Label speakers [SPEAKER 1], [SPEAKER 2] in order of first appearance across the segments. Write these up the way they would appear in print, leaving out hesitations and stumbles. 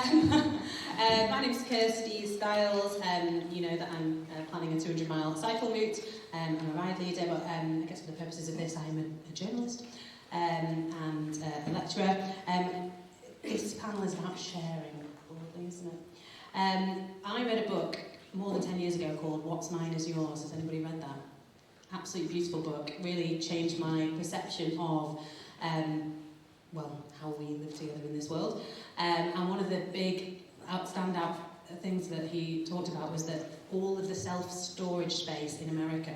[SPEAKER 1] My name's Kirsty Stiles. You know that I'm planning a 200-mile cycle route. I'm a ride leader, but I guess for the purposes of this, I'm a journalist and a lecturer. This panel is about sharing, probably, isn't it? I read a book more than 10 years ago called What's Mine Is Yours. Has anybody read that? Absolutely beautiful book. Really changed my perception of how we live together in this world. And one of the big standout things that he talked about was that all of the self-storage space in America,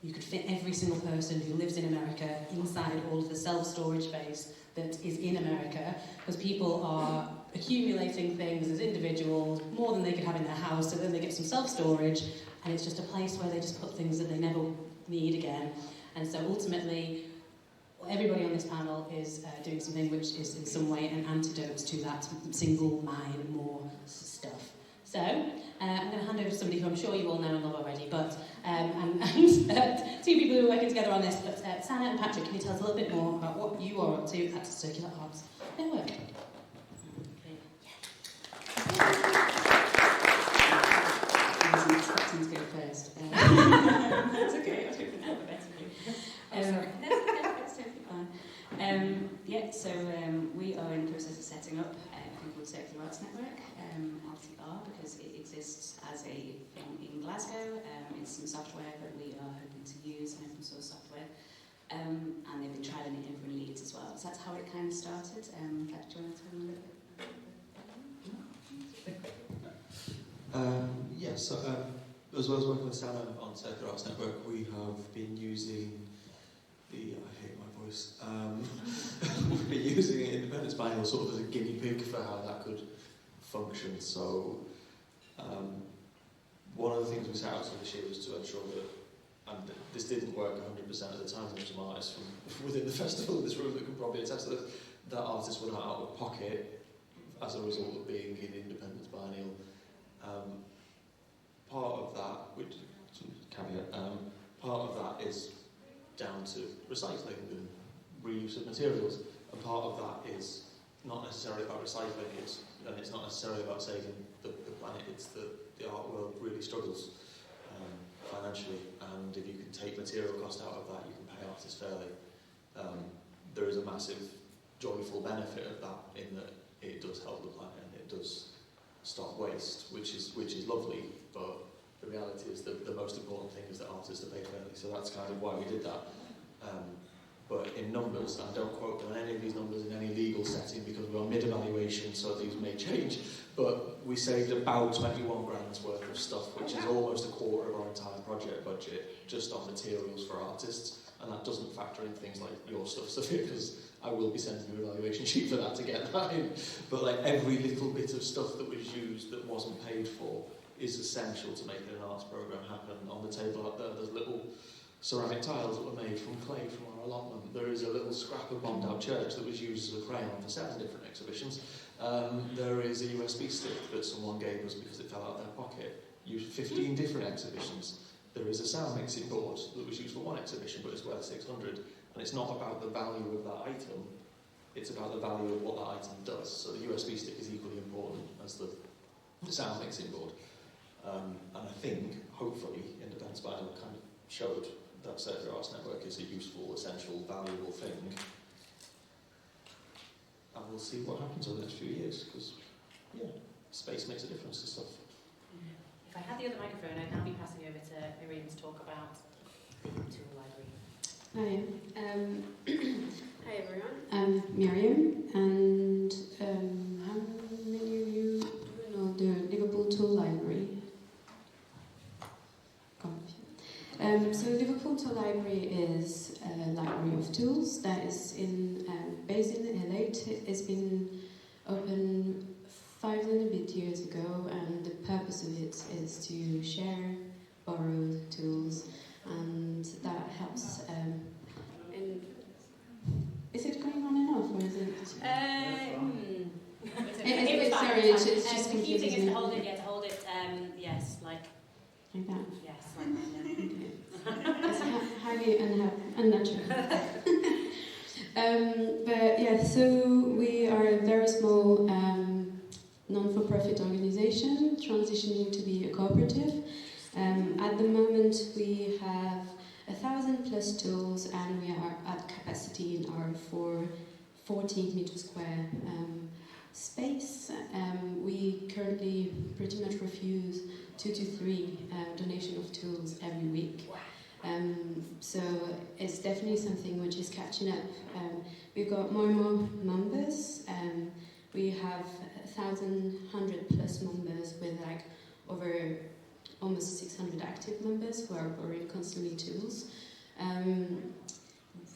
[SPEAKER 1] you could fit every single person who lives in America inside all of the self-storage space that is in America, because people are accumulating things as individuals, more than they could have in their house, so then they get some self-storage, and it's just a place where they just put things that they never need again. And so ultimately, everybody on this panel is doing something which is in some way an antidote to that single mine more stuff. So I'm going to hand over to somebody who I'm sure you all know and love already, but and two people who are working together on this. But Sana and Patrick, can you tell us a little bit more about what you are up to at Circular Arts Network? I wasn't expecting to go first. That's okay. I was hoping that would be better for you. That's totally fine. We are in the process of setting up a thing called Circular Arts Network, RTR, because it exists as a thing in Glasgow. It's some software that we are hoping to use, an open source software, and they've been trialling it over in Leeds as well. So that's how it kind of started. Do you want to tell me a little bit?
[SPEAKER 2] As well as working with Sana on Circular Arts Network, we have been using I hate my voice. We've been using Independence Biennial sort of as a guinea pig for how that could function. So one of the things we set out to this year was to ensure that, and this didn't work 100% of the time, there were some artists from within the festival in this room that can probably attest to this, that artists were not out of pocket as a result of being in Independence Biennial. Part of that, which caveat, part of that is down to recycling and reuse of materials, and part of that is not necessarily about recycling, and it's not necessarily about saving the planet. It's that the art world really struggles financially, and if you can take material cost out of that, you can pay artists fairly. There is a massive joyful benefit of that in that it does help the planet and it does stop waste, which is lovely, but the reality is that the most important thing is that artists are paid fairly, so that's kind of why we did that. But in numbers, and don't quote me on any of these numbers in any legal setting because we're on mid-evaluation, so these may change, but we saved about 21 grand's worth of stuff, which is almost a quarter of our entire project budget, just on materials for artists, and that doesn't factor in things like your stuff, Sophia, because I will be sending you an evaluation sheet for that to get that in. But like every little bit of stuff that was used that wasn't paid for is essential to making an arts programme happen. On the table up there, there's little ceramic tiles that were made from clay from our allotment. There is a little scrap of bombed out church that was used as a crayon for 7 different exhibitions. There is a USB stick that someone gave us because it fell out of their pocket, used for 15 different exhibitions. There is a sound mixing board that was used for 1 exhibition but it's worth 600. And it's not about the value of that item, it's about the value of what that item does. So the USB stick is equally important as the sound mixing board. And I think, hopefully, Independence Biennial kind of showed that Circular Arts Network is a useful, essential, valuable thing. And we'll see what happens over the next few years, because, space makes a difference to stuff.
[SPEAKER 1] If I had the other microphone, I'd now be passing over to Miriam to talk about the tool library.
[SPEAKER 3] Hi. Hi everyone.
[SPEAKER 1] I'm
[SPEAKER 3] Miriam, and how many of you know the Liverpool Tool Library? So Liverpool Tool Library is a library of tools that is based in LA. It's been open 5 and a bit years ago, and the purpose of it is to share borrowed tools, and that helps. Is it going on and off, or is it?
[SPEAKER 1] Sorry,
[SPEAKER 3] it's just
[SPEAKER 1] confusing.
[SPEAKER 3] confusing.
[SPEAKER 1] To hold it. Yes, like
[SPEAKER 3] that.
[SPEAKER 1] Yes, like that.
[SPEAKER 3] Okay. It's highly unnatural. But yeah, so we are a very small non-for-profit organization transitioning to be a cooperative. At the moment we have 1,000 plus tools and we are at capacity in our 40 meter square space. We currently pretty much refuse 2 to 3 donation of tools every week. So it's definitely something which is catching up. We've got more and more members. We have 1,100 plus members with like over almost 600 active members who are borrowing constantly tools.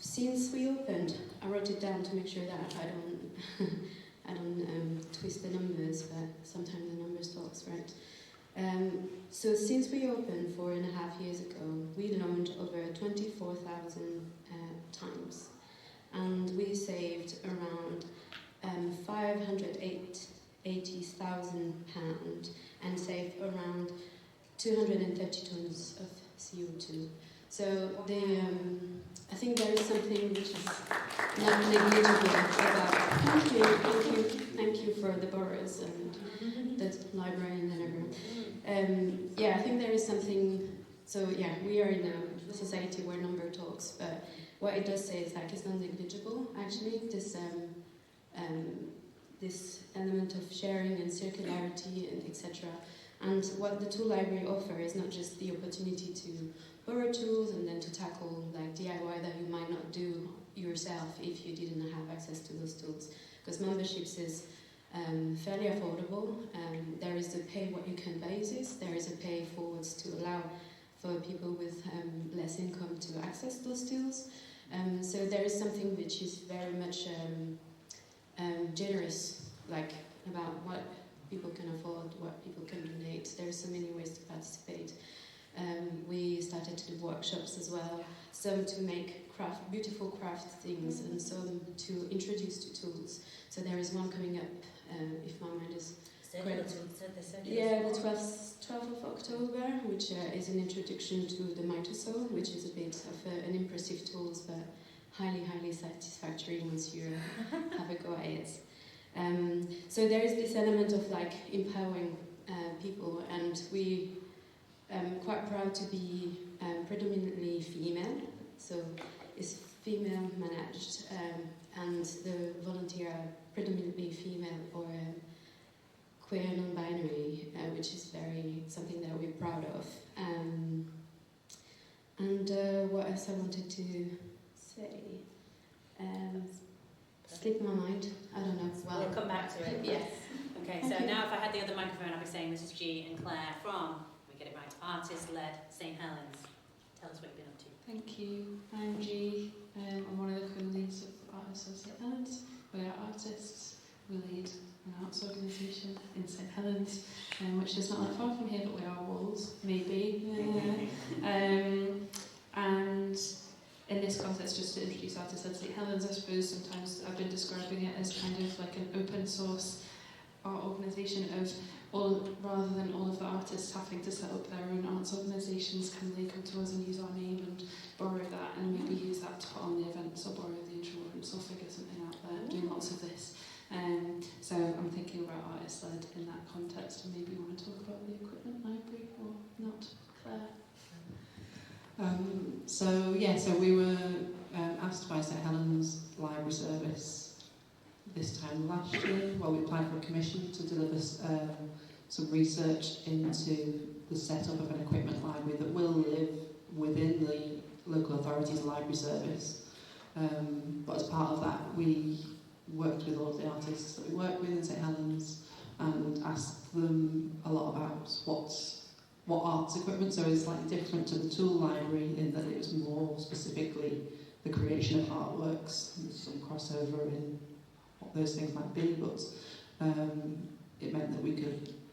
[SPEAKER 3] Since we opened, I wrote it down to make sure that I don't twist the numbers, but sometimes the numbers talks, right? So since we opened 4.5 years ago, we loaned over 24,000 times, and we saved around 580,000 pounds and saved around 230 tons of CO2. So I think there is something which is not negligible about. Thank you for the borrowers and the librarian and everyone. Yeah, I think there is something. So yeah, we are in a society where number talks, but what it does say is like it's not negligible. Actually, this element of sharing and circularity and etc. And what the tool library offers is not just the opportunity to borrow tools and then to tackle like DIY that you might not do yourself if you didn't have access to those tools. Because memberships is fairly affordable. There is a pay what you can basis. There is a pay forwards to allow for people with less income to access those tools. So there is something which is very much generous, like about what people can afford, what people can donate. There are so many ways to participate. We started to do workshops as well, some to make beautiful craft things, and some to introduce to tools. So there is one coming up, if my mind is correct. Yeah, the 12th of October, which is an introduction to the Mitosol, which is a bit of an impressive tools, but highly, highly satisfactory once you have a go at it. So there is this element of like empowering people, and we quite proud to be predominantly female, so it's female managed, and the volunteer are predominantly female or queer non-binary, which is something that we're proud of. And what else I wanted to say? Slipped my mind. I don't know.
[SPEAKER 4] Well, we'll come back to it.
[SPEAKER 3] Yes.
[SPEAKER 4] Okay, so now if I had the other microphone, I'd be saying this is G and Claire from, we get it right, artist-led St Helens. Tell us what you've been up to.
[SPEAKER 5] Thank you. I'm G. I'm one of the co-leads of Artists of St Helens. We are artists. We lead an arts organisation in St Helens, which is not that far from here, but we are walls, maybe. And in this context, just to introduce Artists at St Helens, I suppose sometimes I've been describing it as kind of like an open source art organisation of rather than all of the artists having to set up their own arts organisations, can they come to us and use our name and borrow that and maybe use that to put on the events or borrow the insurance or figure something out there, doing lots of this. So I'm thinking about artist-led in that context, and maybe you want to talk about the equipment library or not, Claire?
[SPEAKER 6] So we were asked by St Helens Library Service this time last year. Well, we applied for a commission to deliver some research into the setup of an equipment library that will live within the local authority's library service. But as part of that, we worked with all of the artists that we work with in St Helens and asked them a lot about what arts equipment. So it's slightly different to the tool library in that it was more specifically the creation of artworks. There's some crossover in what those things might be, but it meant that we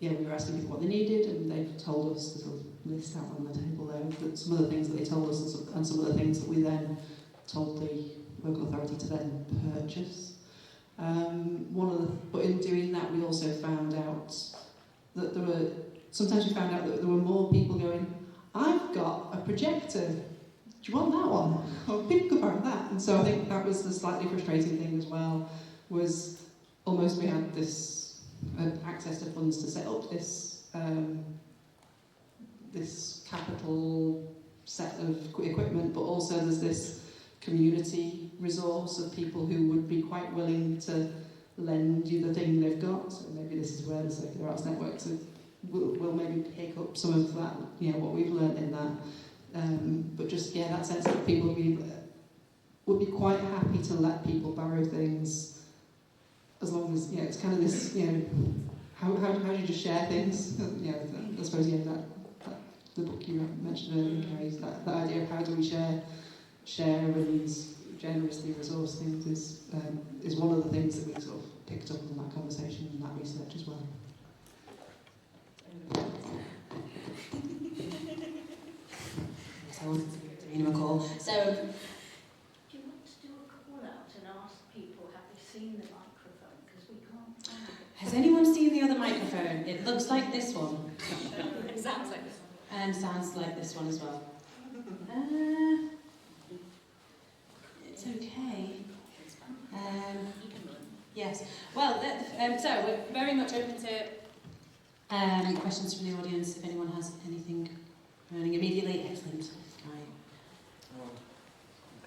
[SPEAKER 6] were asking people what they needed, and they've told us, there's a list out on the table there, that some of the things that they told us and some of the things that we then told the local authority to then purchase. But in doing that, we also found out that there were more people going, I've got a projector, do you want that one? Or people could borrow that. And so I think that was the slightly frustrating thing as well, was almost we had this access to funds to set up this this capital set of equipment, but also there's this community resource of people who would be quite willing to lend you the thing they've got. So maybe this is where the Circular Arts Network will maybe pick up some of that, you know, what we've learned in that. But just, yeah, that sense that people would be quite happy to let people borrow things as long as, you know, it's kind of this, you know, how do you just share things? You know, I suppose, yeah, that the book you mentioned earlier carries that idea of how do we share and generously resource things is one of the things that we sort of picked up in that conversation and that research as well.
[SPEAKER 1] So, Davina McCall. So,
[SPEAKER 7] do you want to do a call out and ask people, have they seen the microphone? Because we can't find it.
[SPEAKER 1] has anyone seen the other microphone? It looks like this one.
[SPEAKER 4] It sounds like this one.
[SPEAKER 1] And sounds like this one as well. It's okay. Yes. Well, so we're very much open to questions from the audience. If anyone has anything burning immediately, excellent. Right.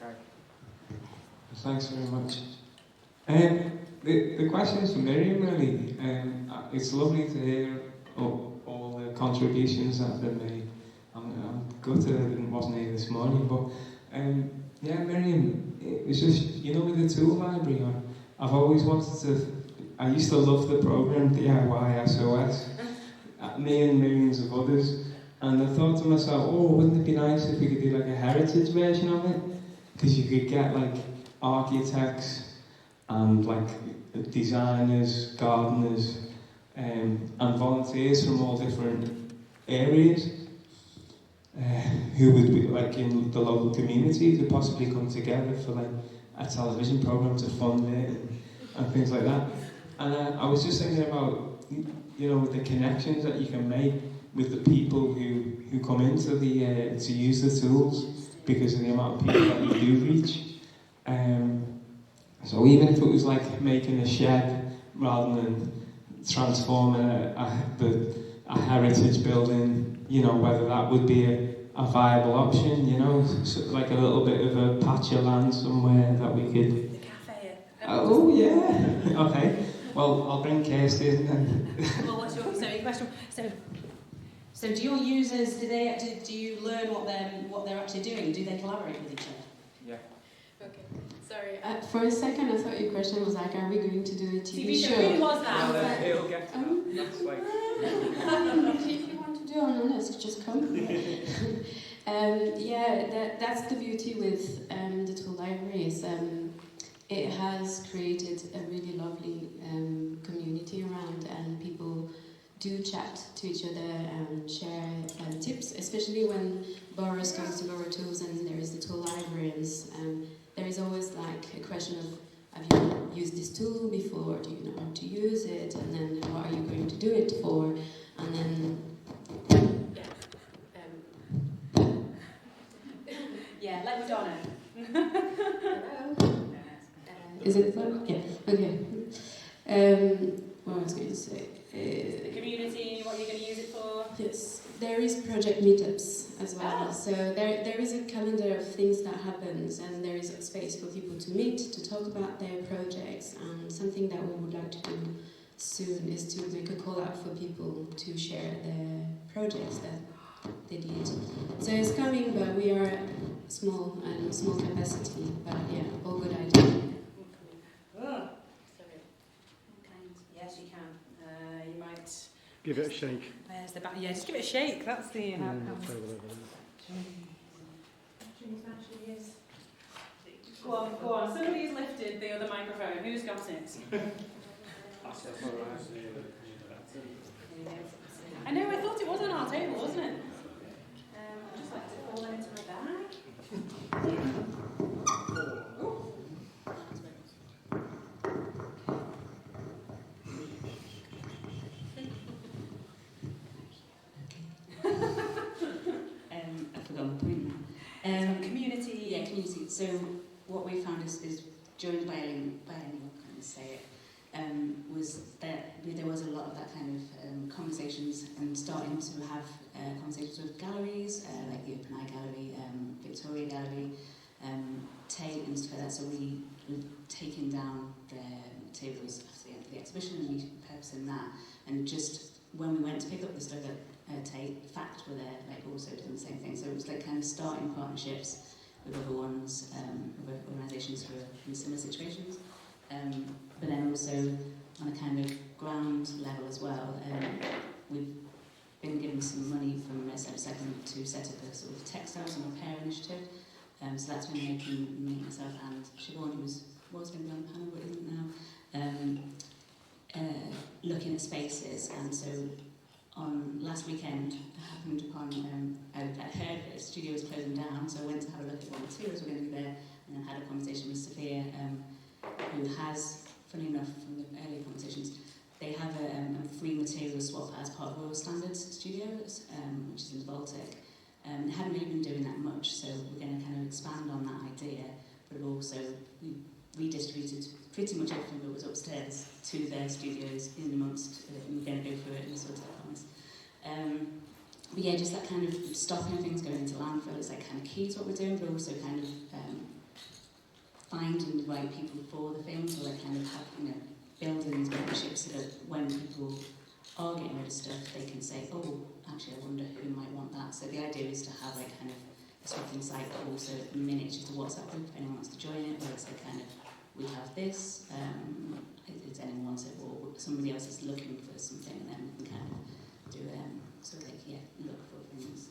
[SPEAKER 8] Okay. Thanks very much. The question is for Miriam, really. It's lovely to hear all the contributions that have been made. I'm gutted I wasn't here this morning, but yeah, Miriam, it was just, you know, with the tool library, I've always wanted to. I used to love the program DIY SOS, me and millions of others, and I thought to myself, oh, wouldn't it be nice if we could do like a heritage version of it? Because you could get like architects and like designers, gardeners, and volunteers from all different areas who would be like in the local community to possibly come together for like a television program to fund it and things like that. And I was just thinking about, you know, the connections that you can make with the people who come into the to use the tools because of the amount of people that you do reach. So even if it was like making a shed rather than transforming a heritage building, you know, whether that would be a viable option, you know, so like a little bit of a patch of land somewhere that we could...
[SPEAKER 4] The cafe.
[SPEAKER 8] Oh, yeah. Okay. Well, I'll bring Kirsty in then.
[SPEAKER 4] Well, what's your question?
[SPEAKER 1] So do your users, do you learn what they're actually doing? Do they collaborate with each other?
[SPEAKER 8] Yeah.
[SPEAKER 3] Okay. Sorry. For a second, I thought your question was like, are we going to do a TV show?
[SPEAKER 4] Who was that?
[SPEAKER 8] It'll get to that. That's like...
[SPEAKER 3] If you want to do an honest, just come. Yeah, that's the beauty with the tool library is it has created a really lovely community around, and people do chat to each other and share tips, especially when borrowers come to borrow tools and there is the tool librarians. There is always like a question of, have you used this tool before? Do you know how to use it? And then what are you going to do it for? And then...
[SPEAKER 4] Yeah, let Madonna.
[SPEAKER 3] Is it fun? Yeah, okay. What I was going to say.
[SPEAKER 4] The community, what you're going to use it for?
[SPEAKER 3] Yes, there is project meetups as well. So there is a calendar of things that happens, and there is a space for people to meet, to talk about their projects. And something that we would like to do soon is to make a call out for people to share their projects that they did. So it's coming, but we are small capacity. But yeah, all good ideas.
[SPEAKER 4] Yes, you can. You might
[SPEAKER 9] give it a shake.
[SPEAKER 4] There's the back. Yeah, just give it a shake. That's the. Go on. Somebody's lifted the other microphone. Who's got it? I know. I thought it was on our table, wasn't it? I just like to fall into my bag.
[SPEAKER 1] I've forgotten the point now. Community. Yeah, community. So what we found is during biennial, can I say it, was that there was a lot of that kind of conversations, and starting to have conversations with galleries, like the Open Eye Gallery, Victoria Gallery, Tate and stuff like that. So we're taking down their materials after the end of the exhibition and repurposing that. And just when we went to pick up the stuff at Tate, Fact were there, like also doing the same thing. So it was like kind of starting partnerships with other ones, with organisations who are in similar situations. But then also on a kind of ground level as well, we've been given some money from Second to set up a sort of textiles and repair initiative. So that's been making me, myself and Siobhan, who was going to be on the panel but isn't now, looking at spaces. And so on last weekend, I happened upon, I heard that the studio was closing down, so I went to have a look at what materials were going to be there, and then had a conversation with Sophia, who has, funny enough, from the earlier conversations, they have a free material swap as part of Royal Standards Studios, which is in the Baltic. They haven't really been doing that much, so we're going to kind of expand on that idea, but also we redistributed pretty much everything that was upstairs to their studios in amongst, and we're going to go through it in sort of promise. But yeah, just that kind of stopping things going into landfill is like kind of key to what we're doing, but also kind of finding the right people for the things, or like kind of building these partnerships so that when people are getting rid of stuff, they can say, oh, actually, I wonder who might want that. So the idea is to have like kind of a swapping site, but also miniatures to WhatsApp group if anyone wants to join it, where it's like kind of, we have this, if anyone wants it, or somebody else is looking for something, and then we can kind of do sort of like, yeah, look for things.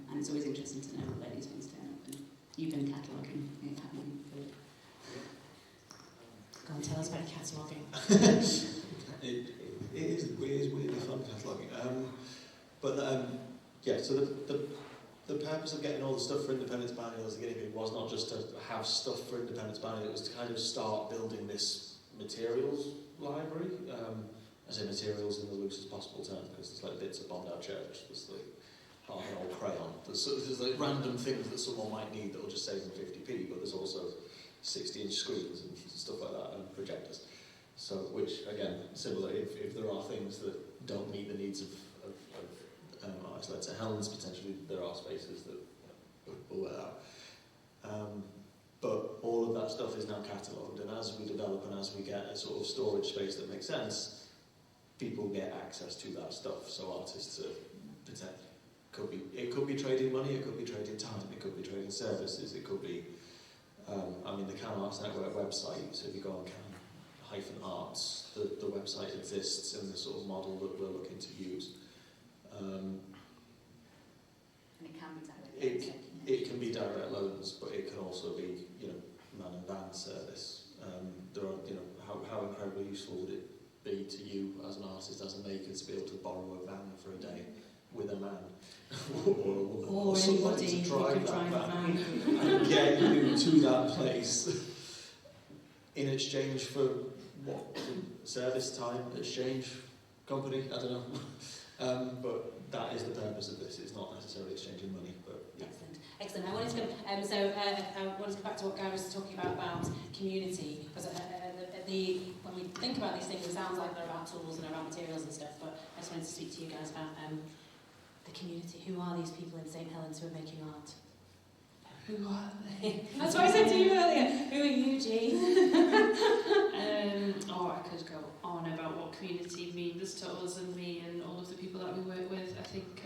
[SPEAKER 1] And it's always interesting to know where these things turn up. And you've been cataloguing it, haven't you? Go on, tell us about cataloguing.
[SPEAKER 2] It is weirdly fun cataloguing. Yeah, so the purpose of getting all the stuff for Independence Biennial as a guinea pig was not just to have stuff for Independence Biennial, it was to kind of start building this materials library. I say materials in the loosest possible term, because there's like bits of Bondale Church, there's like half an old crayon, there's like random things that someone might need that will just save them 50p, but there's also 60-inch screens and stuff like that, and projectors. So, which, again, similar, if there are things that don't meet the needs of artists, let's say Helens, potentially there are spaces that will wear out. But all of that stuff is now catalogued, and as we develop and as we get a sort of storage space that makes sense, people get access to that stuff. So artists it could be trading money, it could be trading time, it could be trading services, it could be, the Can Arts Network website, so if you go on Can-Arts, the website exists in the sort of model that we're looking to use.
[SPEAKER 1] And it can be direct loans.
[SPEAKER 2] It can be direct loans, but it can also be, man and van service. There are, how incredibly useful would it be to you as an artist, as a maker, to be able to borrow a van for a day with a man or a woman
[SPEAKER 1] or
[SPEAKER 2] somebody
[SPEAKER 1] anybody
[SPEAKER 2] to
[SPEAKER 1] who
[SPEAKER 2] drive
[SPEAKER 1] can
[SPEAKER 2] that
[SPEAKER 1] drive
[SPEAKER 2] van
[SPEAKER 1] a van
[SPEAKER 2] and get you to that place in exchange for what? Service time, exchange company, I don't know. But that is the purpose of this. It's not necessarily exchanging money, but yeah.
[SPEAKER 1] Excellent. I wanted to go, I wanted to go back to what Gary was talking about community, because when we think about these things, it sounds like they're about tools and about materials and stuff, but I just wanted to speak to you guys about the community. Who are these people in St Helens who are making art?
[SPEAKER 5] Who are they?
[SPEAKER 1] That's what I said to you earlier. Who are you, G?
[SPEAKER 5] I could go on about what community means to us and me and all of the people that we work with. I think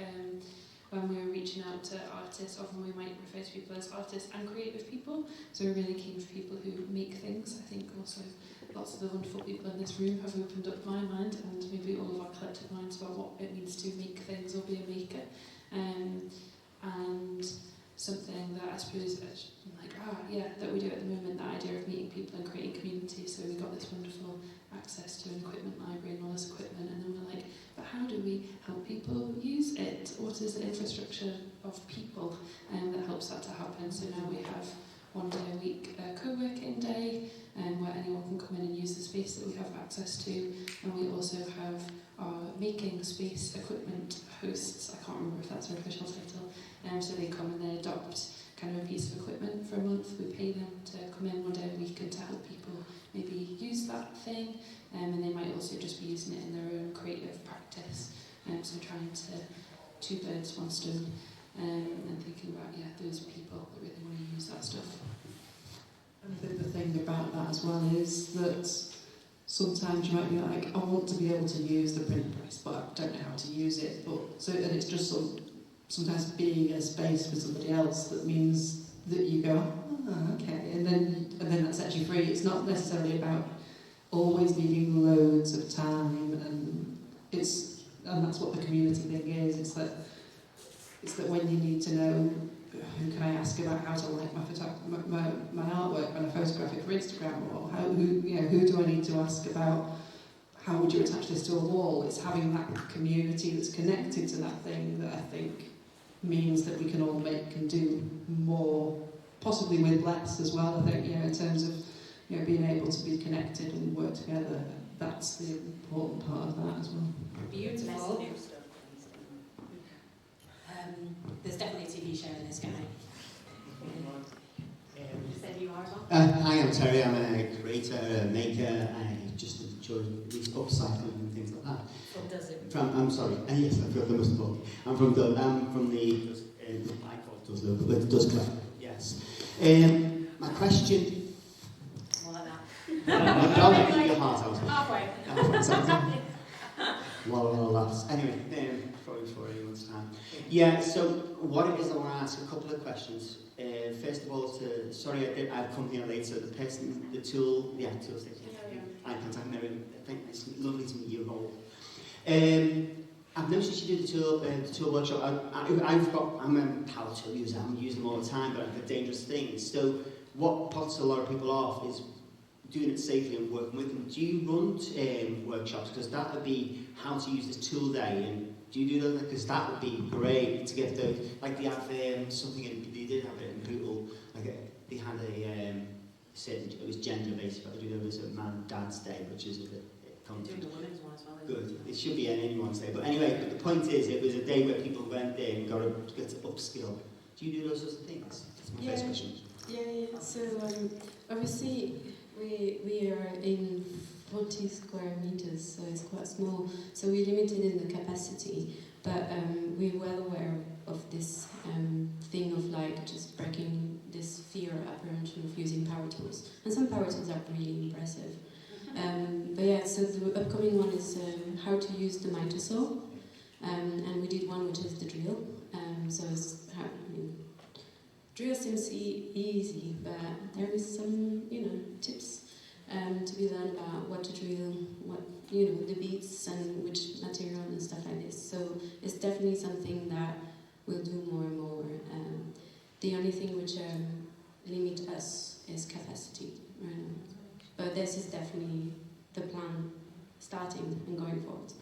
[SPEAKER 5] when we're reaching out to artists, often we might refer to people as artists and creative people. So we're really keen for people who make things. I think also lots of the wonderful people in this room have opened up my mind and maybe all of our collective minds about what it means to make things or be a maker. And something that I suppose that we do at the moment, that idea of meeting people and creating community. So we got this wonderful access to an equipment library and all this equipment, and then we're like, but how do we help people use it? What is the infrastructure of people that helps that to happen? So now we have 1 day a week co-working day, where anyone can come in and use the space that we have access to, and we also have our making space equipment hosts. I can't remember if that's our official title. So they come and they adopt kind of a piece of equipment for a month. We pay them to come in one day a week and to help people maybe use that thing, and they might also just be using it in their own creative practice. So trying to two birds, one stone, and thinking about those people that really want to use that stuff.
[SPEAKER 6] And I think the thing about that as well is that sometimes you might be like, I want to be able to use the print press, but I don't know how to use it. And it's just sometimes being in a space with somebody else that means that you go, oh, okay, and then that's actually free. It's not necessarily about always needing loads of time, and that's what the community thing is. It's that when you need to know who can I ask about how to like my artwork when I photograph it for Instagram, or who do I need to ask about how would you attach this to a wall? It's having that community that's connected to that thing that I think means that we can all make and do more, possibly with less as well. I think in terms of being able to be connected and work together, that's the important part of that as well.
[SPEAKER 1] Beautiful. There's definitely a TV show in this guy. Said you are well?
[SPEAKER 9] Hi, I'm Terry. I'm a creator, a maker. I just enjoy these upcycling and things like that.
[SPEAKER 4] From does it?
[SPEAKER 9] I'm sorry. Yes, I've got the must book. I'm from the I call it Does Local, but it does collect. Yes. My question.
[SPEAKER 4] More like that.
[SPEAKER 9] I'll get your heart out.
[SPEAKER 4] Halfway.
[SPEAKER 9] Lot of laughs. Anyway, probably for anyone's time. Yeah, so what it is, I want to ask a couple of questions. First of all, sorry I've come here late, so the tool station. I contact Mary. I think it's lovely to meet you all. I've noticed you do the tool workshop. I'm a power tool user. I'm using them all the time, but they're dangerous things. So what puts a lot of people off is doing it safely and working with them. Do you run workshops? Because that would be how to use this tool day, and do you do those? Because that would be great to get those. Like they have something they did have it in Bootle. They had a certain, it was gender based, but they do those at Man Dad's Day, which is a bit
[SPEAKER 4] Doing the women's one as well.
[SPEAKER 9] good. It should be anyone's day, but anyway, the point is, it was a day where people went there and got to upskill. Do you do those sorts of things? That's my first question.
[SPEAKER 3] Yeah. So obviously we are in 40 square meters, so it's quite small. So we're limited in the capacity, but we're well aware of this thing of like just breaking this fear apprehension of using power tools. And some power tools are really impressive. But yeah, so the upcoming one is how to use the miter saw, and we did one which is the drill. So it's drill seems easy, but there is some tips to be learned about what to drill, what the beats and which material and stuff like this. So it's definitely something that we'll do more and more. The only thing which limits us is capacity right now. But this is definitely the plan, starting and going forward.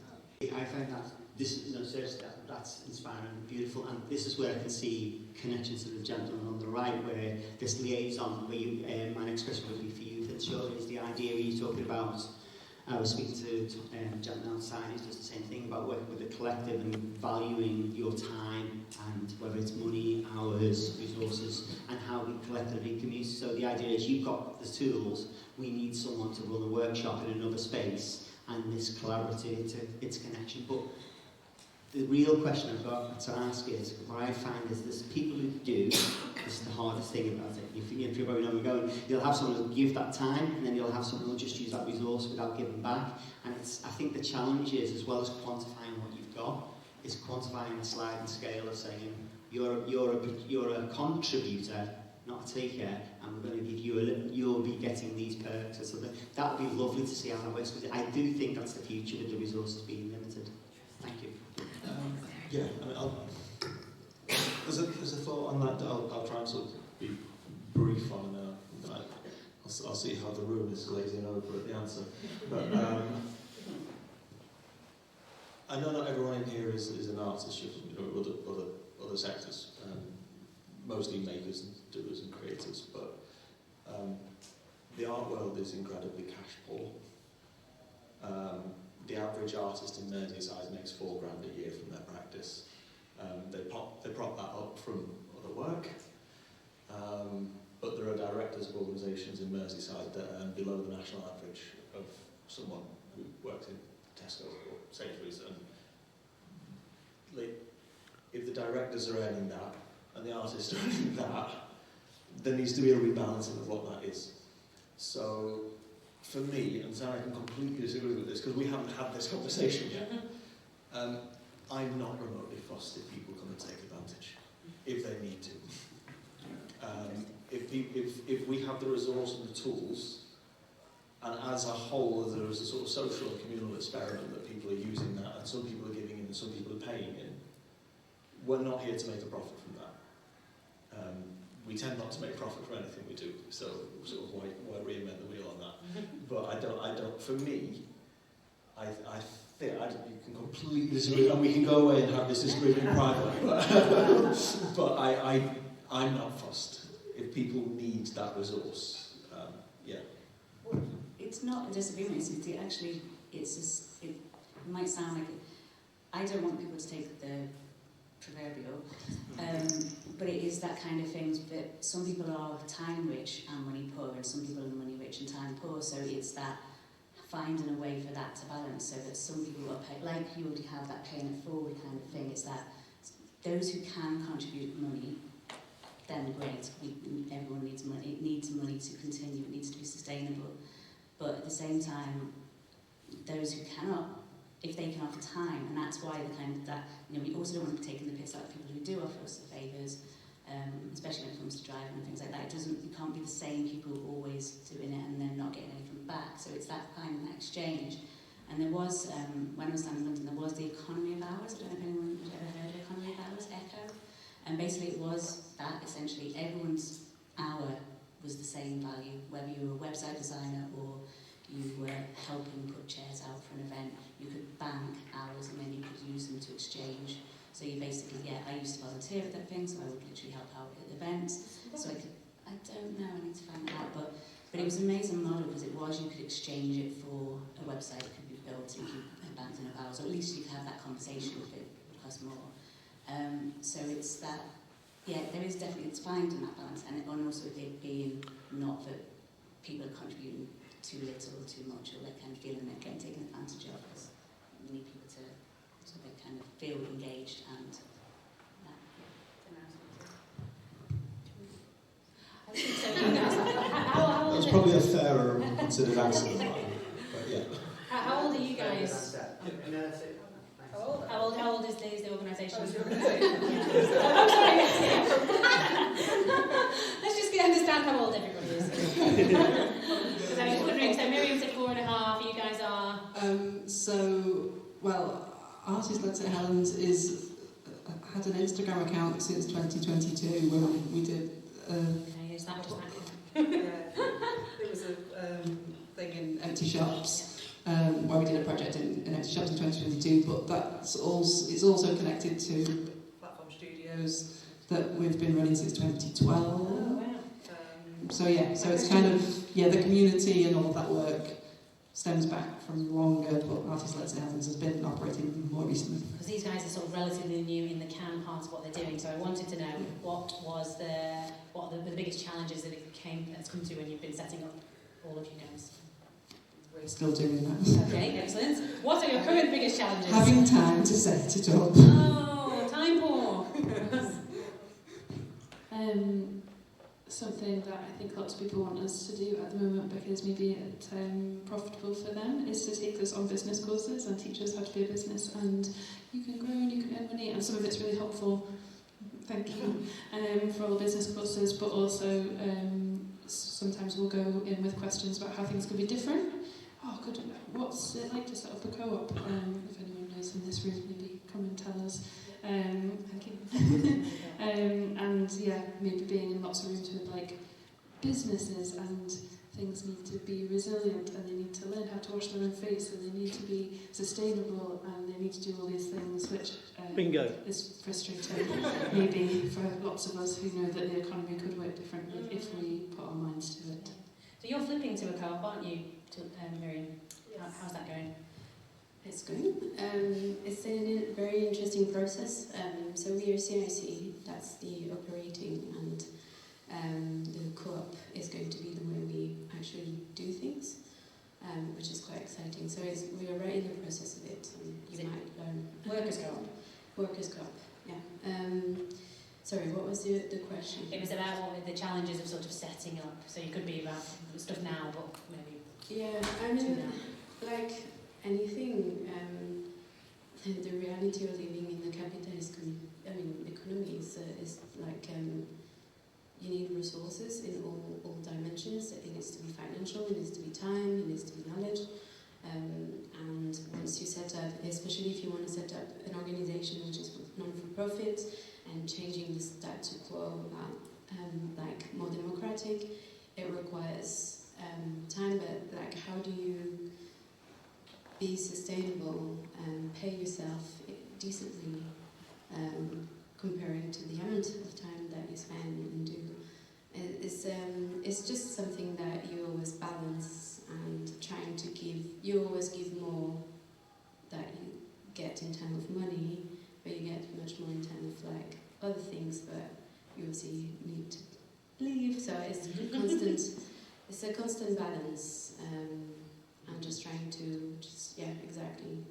[SPEAKER 9] I find that seriously, that's inspiring and beautiful, and this is where I can see connection to the gentleman on the right, where this liaison, where my next question would be for you, Fitzgerald, is the idea where you're talking about. I was speaking to a gentleman outside who does the same thing about working with the collective and valuing your time, and whether it's money, hours, resources, and how we collectively can use. So the idea is you've got the tools, we need someone to run a workshop in another space, and this collaborative, it's connection. But the real question I've got to ask is, what I find is there's people who do, this is the hardest thing about it, if you probably know where I'm going, you'll have someone who'll give that time, and then you'll have someone who'll just use that resource without giving back. And I think the challenge is, as well as quantifying what you've got, is quantifying the sliding scale of saying, you're a contributor, not a taker, and we're going to give you you'll be getting these perks or something. That would be lovely to see how that works, because I do think that's the future with the resources being limited. Thank you.
[SPEAKER 2] Yeah, I mean, there's a thought on that. I'll try and sort of be brief on, and I'll see how the room is glazing over at the answer. But I know not everyone in here is an artist. Other sectors, mostly makers and doers and creators. But the art world is incredibly cash poor. The average artist in Merseyside makes £4,000 a year from their practice. They prop that up from other work. But there are directors of organisations in Merseyside that earn below the national average of someone who works in Tesco or Sainsbury's. And like, if the directors are earning that and the artists are earning that, there needs to be a rebalancing of what that is. So, for me, and Sarah can completely disagree with this because we haven't had this conversation yet, I'm not remotely fussed if people come and take advantage, if they need to. If we have the resource and the tools, and as a whole there is a sort of social and communal experiment that people are using that, and some people are giving in and some people are paying in, we're not here to make a profit from that. We tend not to make profit from anything we do, so sort of why reinvent the wheel on that? But I don't. For me, I think you can completely disagree, and we can go away and have this disagreement in private. But I'm not fussed if people need that resource. Yeah.
[SPEAKER 10] Well, it's not a disagreement. It might sound like I don't want people to take the proverbial, but it is that kind of thing that some people are time rich and money poor, and some people are money rich and time poor. So it's that finding a way for that to balance, so that some people are paid, like you already have that paying it forward kind of thing. It's that those who can contribute money, then great. Everyone needs money. It needs money to continue. It needs to be sustainable. But at the same time, those who cannot, if they can offer time, and that's why the kind of that, we also don't want to be taking the piss out of people who do offer us the favours, especially when it comes to driving and things like that. You can't be the same people always doing it and then not getting anything back. So it's that kind of exchange. And there was, when I was down in London, there was the economy of hours. I don't know if anyone has ever heard of economy of hours, ECHO. And basically it was that, essentially, everyone's hour was the same value, whether you were a website designer or you were helping put chairs out for an event. You could bank hours and then you could use them to exchange. So you basically, I used to volunteer at that thing, so I would literally help out at events. So I don't know, I need to find that out, but it was an amazing model because you could exchange it for a website that could be built and you could bank enough hours, or at least you could have that conversation if it would cost more. So it's that, there is definitely, it's finding that balance, and also it being not that people are contributing too little or too much, or they're kind of feeling they're getting taken advantage of, because we need people to sort of kind of feel engaged and
[SPEAKER 4] I think so.
[SPEAKER 11] That's probably a fairer considered answer than mine, but yeah.
[SPEAKER 4] How old are you guys? How old is the organisation?
[SPEAKER 1] Let's just understand how old everybody is. Because I was wondering, so Miriam said 4.5, you guys are?
[SPEAKER 6] Artist Led at Helens had an Instagram account since 2022 when we did...
[SPEAKER 1] Okay, is that just
[SPEAKER 6] it was a thing in empty shops. Where we did a project in empty shops in 2022, but it's also connected to platform studios that we've been running since 2012.
[SPEAKER 1] Oh, wow.
[SPEAKER 6] So it's kind of, the community and all of that work stems back from longer, but Artist Led at Helens has been operating more recently.
[SPEAKER 1] Because these guys are sort of relatively new in the CAN part of what they're doing, so I wanted to know what are the biggest challenges that's come to when you've been setting up all of you guys.
[SPEAKER 6] We're still doing that.
[SPEAKER 1] Okay, excellent. What are your current biggest challenges?
[SPEAKER 6] Having time to set it up.
[SPEAKER 1] Oh, time poor.
[SPEAKER 5] Something that I think lots of people want us to do at the moment because maybe it's profitable for them is to take us on business courses and teach us how to be a business, and you can grow and you can earn money, and some of it's really helpful, thank you, for all the business courses, but also sometimes we'll go in with questions about how things could be different. What's it like to set up a co-op? If anyone knows in this room, maybe come and tell us. Thank you. Maybe being in lots of rooms with businesses, and things need to be resilient, and they need to learn how to wash their own face, and they need to be sustainable, and they need to do all these things, which
[SPEAKER 11] Bingo.
[SPEAKER 5] is frustrating maybe for lots of us who know that the economy could work differently if we put our minds to it.
[SPEAKER 1] So you're flipping to a co-op, aren't you, Miriam?
[SPEAKER 10] Yes.
[SPEAKER 1] How's that going?
[SPEAKER 3] It's going. It's a very interesting process. So we are CIC, that's the operating and the co-op is going to be the way we actually do things, which is quite exciting. So we are right in the process of it, and you might learn.
[SPEAKER 4] Workers' co-op.
[SPEAKER 3] Workers' co-op, yeah. Sorry, what was the question?
[SPEAKER 4] It was about what the challenges of sort of setting up. So you could be about stuff now, but maybe
[SPEAKER 3] Yeah, I mean, like anything, the reality of living in the capitalist economy is like you need resources in all dimensions. It needs to be financial, it needs to be time, it needs to be knowledge. And once you set up, especially if you want to set up an organization which is non-for-profit and changing the status quo, like more democratic, it requires time. But like, how do you be sustainable and pay yourself decently, comparing to the amount of time that you spend and do? It's just something that you always balance and trying to give. You always give more that you get in terms of money, but you get much more in terms of like other things. But you obviously need to leave, so it's a constant. It's a constant balance. I'm just trying to exactly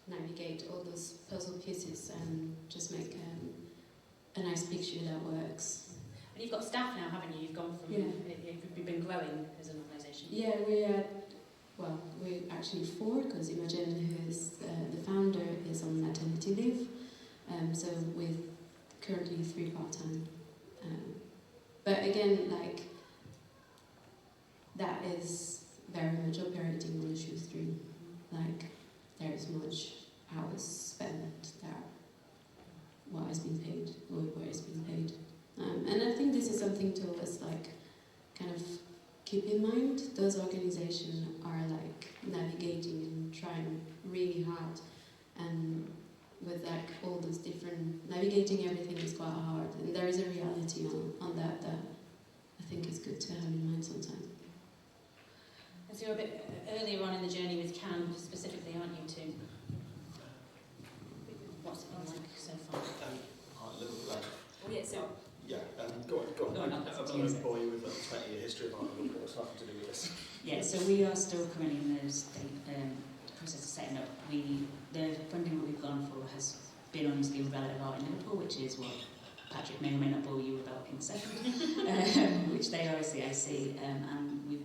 [SPEAKER 3] navigate all those puzzle pieces and just make a nice picture that works.
[SPEAKER 4] And you've got staff now, haven't you? You've gone from you've been growing as an organisation.
[SPEAKER 3] Yeah, we're actually 4, because Imogen, who is the founder, is on maternity leave. So we're currently 3 part-time. But again, like, that is very much operating on a shoestring. Like, there is much hours spent there. What has been paid, or where it's been paid. And I think this is something to always like kind of keep in mind. Those organizations are like navigating and trying really hard, and with like all those different navigating everything is quite hard, and there is a reality on that I think is good to have in mind sometimes.
[SPEAKER 4] And so you're a bit earlier on in the journey with CAN specifically, aren't you, too? What's it been like so far?
[SPEAKER 10] Oh, yeah, so...
[SPEAKER 2] Go on.
[SPEAKER 10] No,
[SPEAKER 2] I'm not going to bore you with a 20-year history of what's nothing to do with this.
[SPEAKER 10] Yeah, so we are still currently in the process of setting up. The funding that we've gone for has been under the umbrella of Art in Liverpool, which is what Patrick may or may not bore you about in a second, which they are a CIC, and we're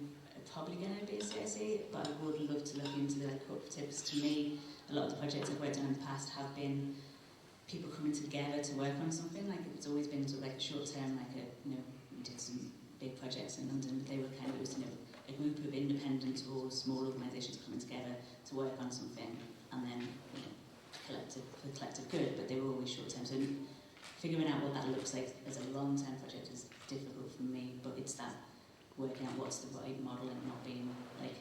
[SPEAKER 10] probably going to be a CIC, but I would love to look into the cooperatives. To me, a lot of the projects I've worked on in the past have been people coming together to work on something. Like, it's always been sort of like a short term, like we did some big projects in London, but they were kind of, a group of independent or small organisations coming together to work on something, and then collective good, but they were always short term. So figuring out what that looks like as a long term project is difficult for me, but it's that working out what's the right model and not being like,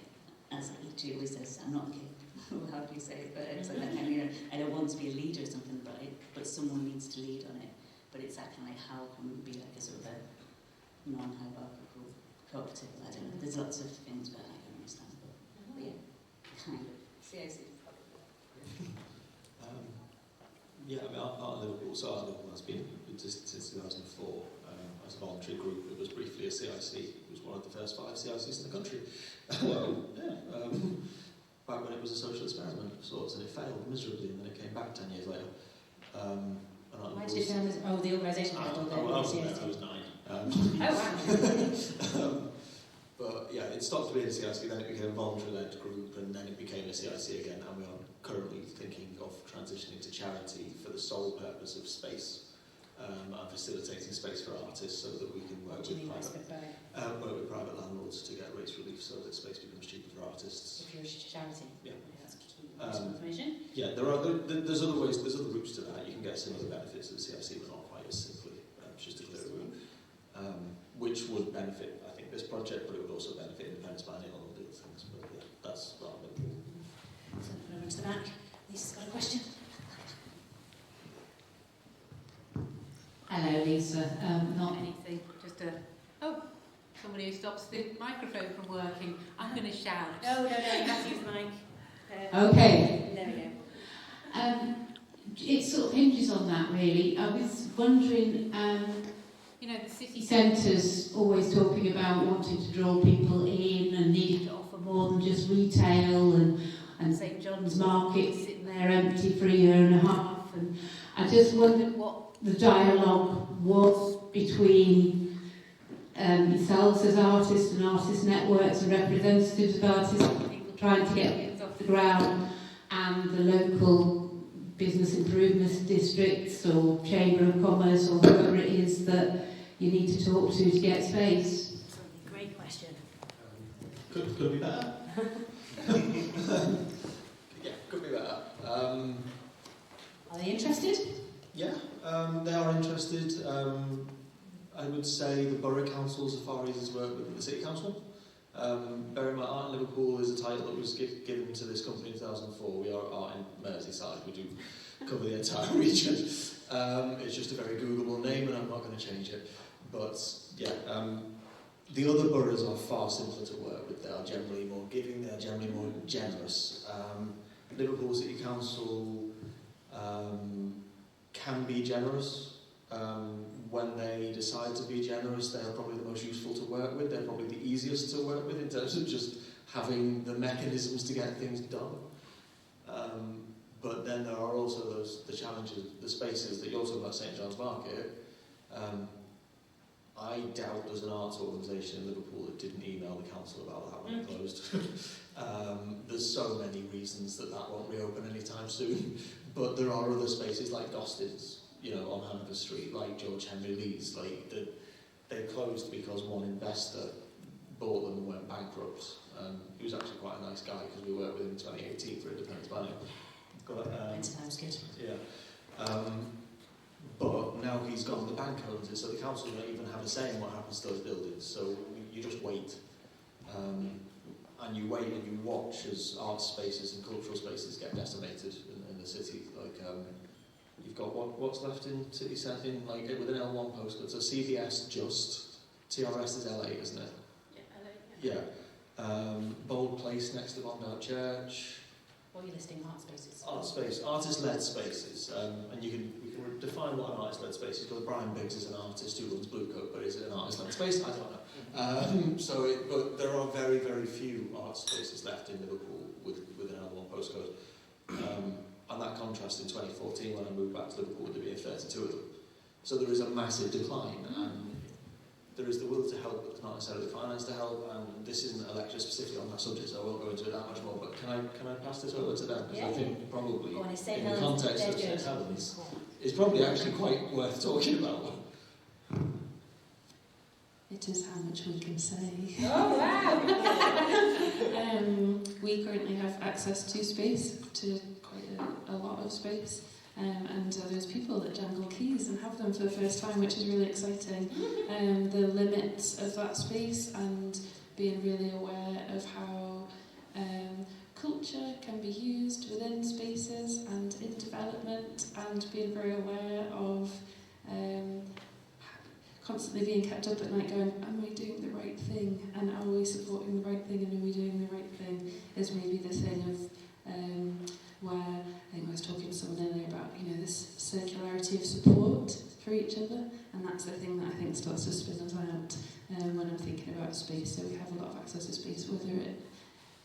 [SPEAKER 10] as Ichi always says, I'm not a kid. How do you say it? But it's like that kind of, I don't want to be a leader or something, but someone needs to lead on it. But it's that kind of like, how can we be like a sort of a non-hierarchical cooperative? I don't know. There's lots of things, but I don't understand. But yeah, kind of. CIC.
[SPEAKER 2] Art in Liverpool. So Art in Liverpool has been existed since 2004 as a voluntary group. It was briefly a CIC. It was one of the first 5 CICs in the country. Back when it was a social experiment of sorts, and it failed miserably, and then it came back 10 years later.
[SPEAKER 4] Why did it fail? Oh, the organisation failed.
[SPEAKER 2] I was 9.
[SPEAKER 4] Oh, wow.
[SPEAKER 2] But yeah, it stopped being a CIC, then it became a voluntary-led group, and then it became a CIC again, and we are currently thinking of transitioning to charity for the sole purpose of space, and facilitating space for artists so that we can work with private landlords to get rates relief so that space becomes cheaper for artists.
[SPEAKER 4] If you're a charity.
[SPEAKER 2] Yeah.
[SPEAKER 4] That's key information.
[SPEAKER 2] Yeah, there's other ways, there's other routes to that. You can get similar benefits of the CIC, but not quite as simply, just a clear route, which would benefit, I think, this project, but it would also benefit independence planning and all the other things. But yeah, that's rather than...
[SPEAKER 4] So, over to the back. Lisa's got a question.
[SPEAKER 12] Hello, Lisa. Not
[SPEAKER 13] anything, just somebody who stops the microphone from working. I'm going to shout.
[SPEAKER 4] No, you have to use the mic.
[SPEAKER 12] Okay.
[SPEAKER 4] There we go.
[SPEAKER 12] It sort of hinges on that, really. I was wondering...
[SPEAKER 13] you know, the city
[SPEAKER 12] centres always talking about wanting to draw people in and needing to offer more than just retail, and St John's Market sitting there empty for a year and a half. And I just wondered what the dialogue was between yourselves as artists and artist networks and representatives of artists, people trying to get things off the ground, and the local business improvement districts or Chamber of Commerce or whoever it is that you need to talk to get space.
[SPEAKER 4] Great question.
[SPEAKER 2] Could be better. Yeah, could be better.
[SPEAKER 1] Are they interested?
[SPEAKER 2] Yeah, they are interested. I would say the borough councils are far easier to work with than the city council. Bear in mind, Art in Liverpool is a title that was given to this company in 2004. We are Art in Merseyside. We do cover the entire region. It's just a very Googleable name, and I'm not going to change it. But yeah, the other boroughs are far simpler to work with. They are generally more giving. They are generally more generous. Liverpool City Council can be generous. When they decide to be generous, they are probably the most useful to work with. They're probably the easiest to work with in terms of just having the mechanisms to get things done. But then there are also the challenges, the spaces that you're talking about, St John's Market. I doubt there's an arts organisation in Liverpool that didn't email the council about that when it closed. There's so many reasons that won't reopen anytime soon. But there are other spaces like Dostins, you know, on Hanover Street, like George Henry Lee's, like they closed because one investor bought them and went bankrupt. He was actually quite a nice guy because we worked with him in 2018 for Independence Planning.
[SPEAKER 1] Sounds good.
[SPEAKER 2] Yeah. But now he's gone, the bank owns it, so the council don't even have a say in what happens to those buildings. So you just wait. And you wait and you watch as art spaces and cultural spaces get decimated in the city. Like, you've got what's left in city centre, like with an L1 postcode. So CBS just, TRS is LA, isn't it? Yeah, LA. Yeah. Bold Place next to Bondart Church.
[SPEAKER 1] What are you listing? Art spaces?
[SPEAKER 2] Art space, artist-led spaces. And we can define what an artist-led space is, because Brian Biggs is an artist who runs Blue Coat, but is it an artist-led space? I don't know. But there are very, very few art spaces left in Liverpool with an L1 postcode. And that contrast in 2014, when I moved back to Liverpool, there being 32 of them. So there is a massive decline, and there is the will to help, but not necessarily the finance to help. And this isn't a lecture specifically on that subject, so I won't go into it that much more. But can I pass this over to them? Because I think probably in the context of St Helens, it's probably actually quite worth talking about.
[SPEAKER 3] It is how much we can say.
[SPEAKER 4] Oh, wow!
[SPEAKER 5] We currently have access to space, to quite a lot of space. And there's people that jangle keys and have them for the first time, which is really exciting. The limits of that space and being really aware of how culture can be used within spaces and in development, and being very aware of constantly being kept up at night going, am I doing the right thing? And are we supporting the right thing? And are we doing the right thing? Is maybe the thing of where I think I was talking to someone earlier about, you know, this circularity of support for each other, and that's the thing that I think starts to spin us out when I'm thinking about space. So we have a lot of access to space,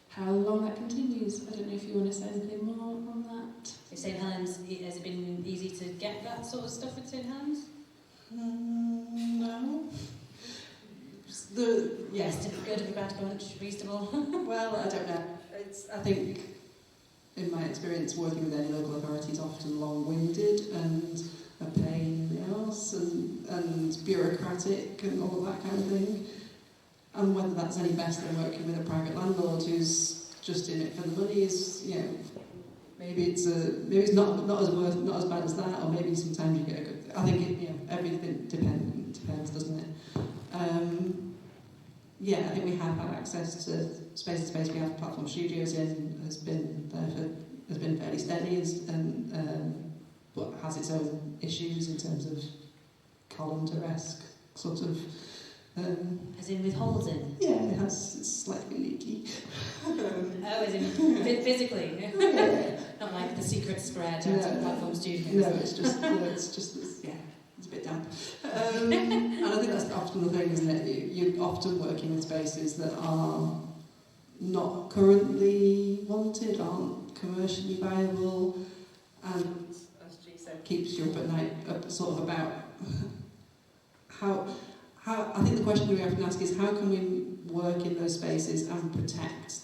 [SPEAKER 5] how long that continues. I don't know if you want to say anything more on that.
[SPEAKER 1] Is St Helens, has it been easy to get that sort of stuff at St Helens?
[SPEAKER 6] No.
[SPEAKER 1] Yes, good, bad, good, reasonable.
[SPEAKER 6] Well, I don't know. I think, in my experience, working with any local authority is often long-winded and a pain in the arse and bureaucratic and all that kind of thing. And whether that's any better than working with a private landlord who's just in it for the money is, you know, maybe it's not as bad as that, or maybe sometimes you get a good. I think everything depends, doesn't it? I think we have had access to space to space. We have Platform Studios has been fairly steady, but has its own issues in terms of Colander-esque sort of.
[SPEAKER 1] As in with holes in?
[SPEAKER 6] Yeah, it's slightly leaky.
[SPEAKER 1] As in physically? Not like the secret spread out of Platform Studios.
[SPEAKER 6] No, it's just It's a bit damp. And I think that's often the thing, isn't it? You're often working in spaces that are not currently wanted, aren't commercially viable, and, as G said, keeps you up at night, sort of about how. I think the question we have to ask is, how can we work in those spaces and protect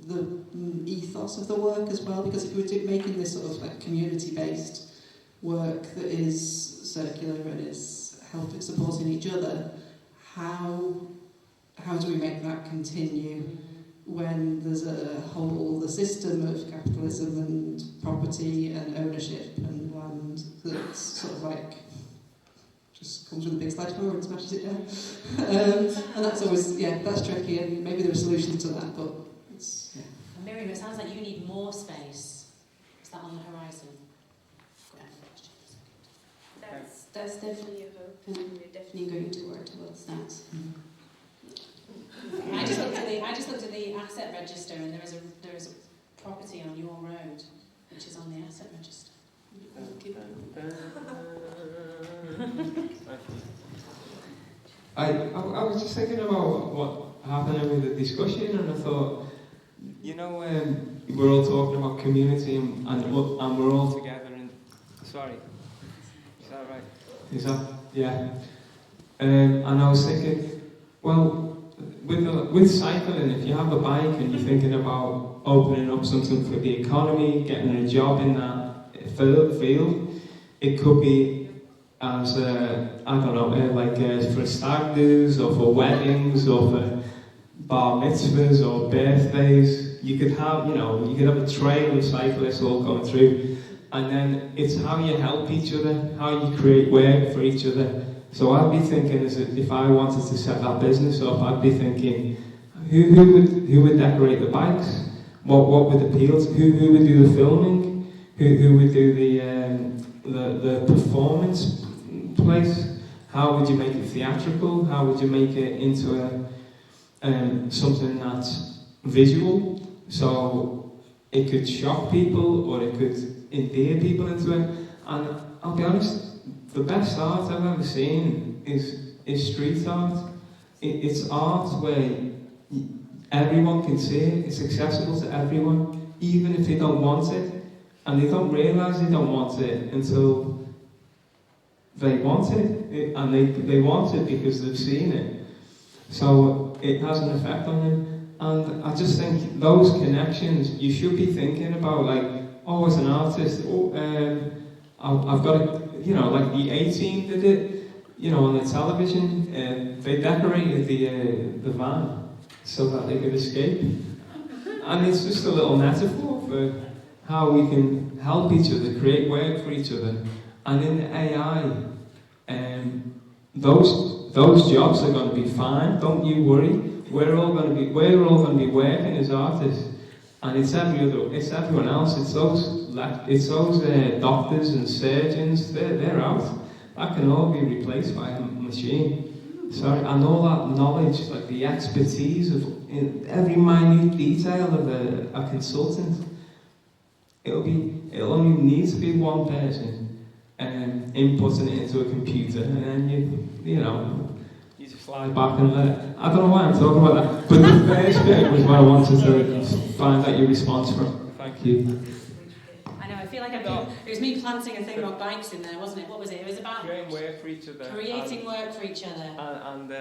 [SPEAKER 6] the ethos of the work as well? Because if we're making this sort of like community-based work that is circular and is helping, supporting each other, how do we make that continue when there's a whole other system of capitalism and property and ownership and land that's sort of like just comes with a big sledgehammer and smashes it down. And that's always, that's tricky, and maybe there are solutions to that, but it's, yeah.
[SPEAKER 1] Miriam, it sounds like you need more space. Is that on the horizon?
[SPEAKER 3] That's definitely a hope, and we're definitely going to work towards that.
[SPEAKER 1] I just looked at the asset register, and there is a property on your road which is on the asset register.
[SPEAKER 8] I was just thinking about what happened with the discussion, and I thought, we're all talking about community and we're all together. And sorry, is that right? Is that, yeah? And I was thinking, well, with cycling, if you have a bike and you're thinking about opening up something for the economy, getting a job in that field, it could be as for stag do's or for weddings or for bar mitzvahs or birthdays. You could have a trail of cyclists all going through, and then it's how you help each other, how you create work for each other. So I'd be thinking, if I wanted to set that business up, I'd be thinking, who would decorate the bikes? What would appeal to? Who would do the filming? Who would do the performance place? How would you make it theatrical? How would you make it into something that's visual? So it could shock people, or it could endear people into it. And I'll be honest, the best art I've ever seen is street art. It's art where everyone can see it. It's accessible to everyone, even if they don't want it. And they don't realise they don't want it until they want it. And they want it because they've seen it. So it has an effect on them. And I just think those connections, you should be thinking about, as an artist, I've got to, like the A-Team did it, on the television, they decorated the van so that they could escape. And it's just a little metaphor for how we can help each other, create work for each other. And in the AI, those jobs are going to be fine, don't you worry. We're all going to be working as artists, and it's everyone else. It's those doctors and surgeons. They're out. That can all be replaced by a machine. Sorry, and all that knowledge, like the expertise of every minute detail of a consultant. It'll only need to be one person inputting it into a computer, and then you just slide back and let it. I don't know why I'm talking about that, but the first bit was where I wanted to find out your response from. Thank you.
[SPEAKER 1] I know, I feel like it was me planting a thing about bikes in there, wasn't it? What was it? It was about
[SPEAKER 8] creating work for each other.
[SPEAKER 1] Creating work for each other.
[SPEAKER 8] And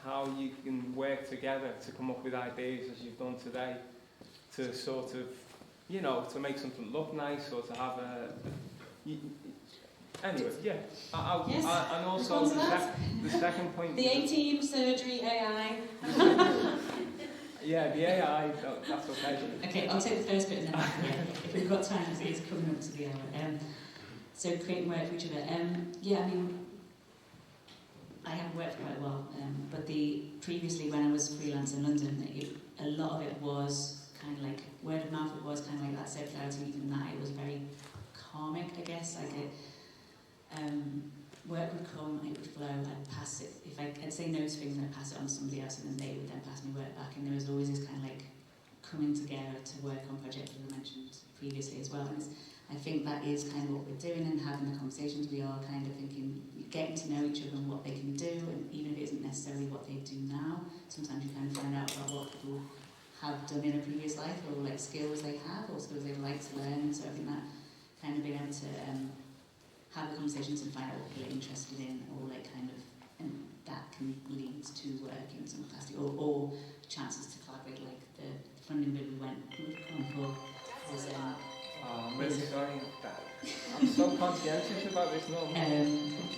[SPEAKER 8] how you can work together to come up with ideas, as you've done today, to sort of, to make something look nice, or to have anyway, yeah.
[SPEAKER 1] Yes.
[SPEAKER 8] And also the second point.
[SPEAKER 1] The A-Team surgery AI.
[SPEAKER 8] Yeah, the AI. That's okay.
[SPEAKER 10] Okay, I'll take the first bit and then if we've got time, because it is coming up to the hour. So creating work for each other. I haven't worked for quite a while, but previously when I was freelance in London, a lot of it was kind of like word of mouth. It was kind of like that circularity, even that it was very karmic, I guess. Work would come and it would flow. I'd pass it. If I'd say no to things, I'd pass it on to somebody else, and then they would then pass me work back. And there was always this kind of coming together to work on projects, as I mentioned previously as well. And I think that is kind of what we're doing, and having the conversations. We are kind of thinking, getting to know each other and what they can do, and even if it isn't necessarily what they do now, sometimes you kind of find out about what people have done in a previous life, or like skills they have, or skills they'd like to learn. So I think that kind of being able to have the conversations and find out what people are interested in, or like kind of, and that can lead to work in some capacity, or chances to collaborate. Like the funding bid we went for was
[SPEAKER 14] I'm really sorry. I'm so conscientious about this. No.